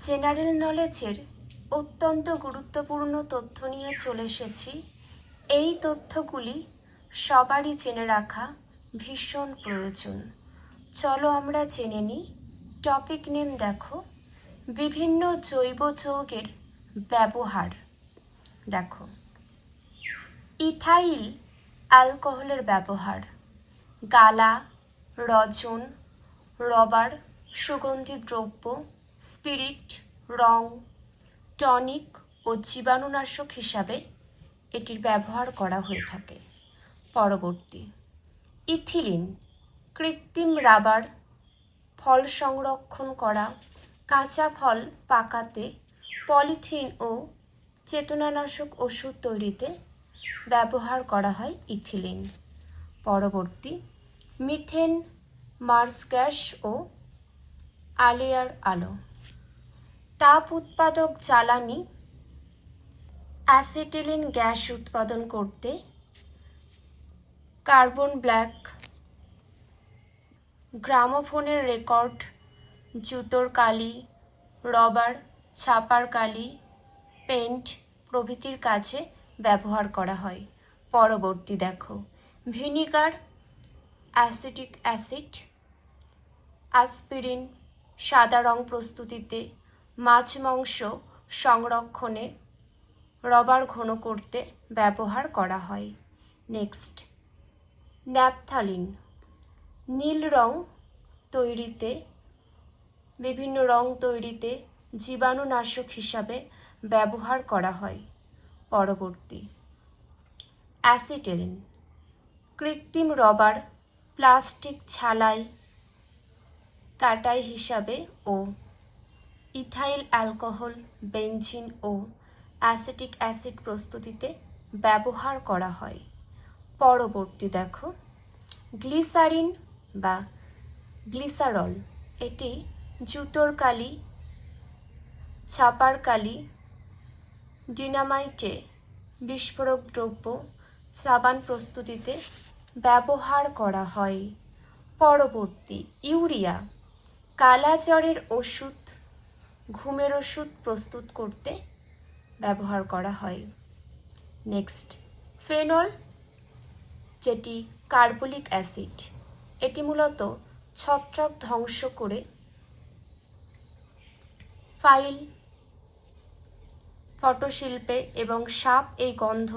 General নলেজের অত্যন্ত গুরুত্বপূর্ণ তথ্য নিয়ে চলে এসেছি। এই তথ্যগুলি সবারই জেনে রাখা ভীষণ প্রয়োজন। চলো আমরা জেনে নিই। টপিক নেম দেখো, বিভিন্ন জৈব যৌগের ব্যবহার। দেখো, ইথাইল অ্যালকোহলের ব্যবহার গালা, রজন, রবার, সুগন্ধি দ্রব্য, স্পিরিট, রং, টনিক ও জীবাণুনাশক হিসাবে এটির ব্যবহার করা হয়ে থাকে। পরবর্তী, ইথিলিন কৃত্রিম রাবার, ফল সংরক্ষণ করা, কাঁচা ফল পাকাতে, পলিথিন ও চেতনানাশক ওষুধ তৈরিতে ব্যবহার করা হয় ইথিলিন। পরবর্তী, মিথেন মার্স গ্যাস ও আলিয়ার আলো, তাপ উৎপাদক জ্বালানি অ্যাসিটিলিন গ্যাস উৎপাদন করতে, কার্বন ব্ল্যাক, গ্রামোফোনের রেকর্ড, জুতোর কালি, রবার, ছাপার কালি, পেন্ট প্রভৃতির কাজে ব্যবহার করা হয়। পরবর্তী দেখো, ভিনিগার, অ্যাসিটিক অ্যাসিড, অ্যাসপিরিন সাদা রং প্রস্তুতিতে, মাছ মাংস সংরক্ষণে, রবার ঘন করতে ব্যবহার করা হয়। নেক্সট, ন্যাপথালিন নীল রং তৈরিতে, বিভিন্ন রং তৈরিতে জীবাণুনাশক হিসাবে ব্যবহার করা হয়। পরবর্তী, অ্যাসিটিলিন কৃত্রিম রবার, প্লাস্টিক ছালাই কাটাই হিসাবে ও ইথাইল অ্যালকোহল, বেনজিন ও অ্যাসিটিক অ্যাসিড প্রস্তুতিতে ব্যবহার করা হয়। পরবর্তী দেখো, গ্লিসারিন বা গ্লিসারল এটি জুতোর কালি, ছাপার কালি, ডিনামাইটে বিস্ফোরক দ্রব্য, সাবান প্রস্তুতিতে ব্যবহার করা হয়। পরবর্তী, ইউরিয়া কালাজ্বরের ওষুধ, ঘুমের ওষুধ প্রস্তুত করতে ব্যবহার করা হয়। নেক্সট, ফেনল যেটি কার্বলিক অ্যাসিড, এটি মূলত ছত্রাক ধ্বংস করে ফাইল, ফটোশিল্পে এবং সাপ এই গন্ধ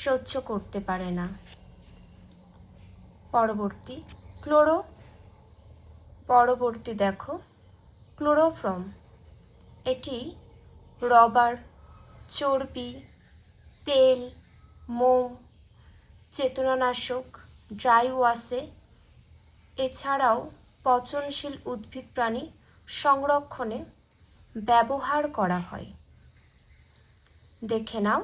সহ্য করতে পারে না। পরবর্তী দেখো, ক্লোরোফর্ম এটি রবার, চর্বি, তেল, মোম, চেতনানাশক, ড্রাই ওয়াশে, এছাড়াও পচনশীল উদ্ভিদ প্রাণী সংরক্ষণে ব্যবহার করা হয়। দেখে নাও,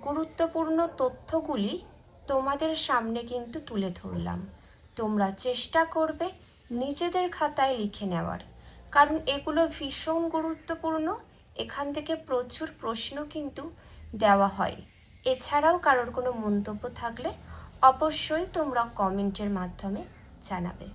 গুরুত্বপূর্ণ তথ্যগুলি তোমাদের সামনে কিন্তু তুলে ধরলাম। তোমরা চেষ্টা করবে নিজেদের খাতায় লিখে নেওয়ার, কারণ এগুলো ভীষণ গুরুত্বপূর্ণ। এখান থেকে প্রচুর প্রশ্ন কিন্তু দেওয়া হয়। এছাড়াও কারোর কোনো মন্তব্য থাকলে অবশ্যই তোমরা কমেন্টের মাধ্যমে জানাবে।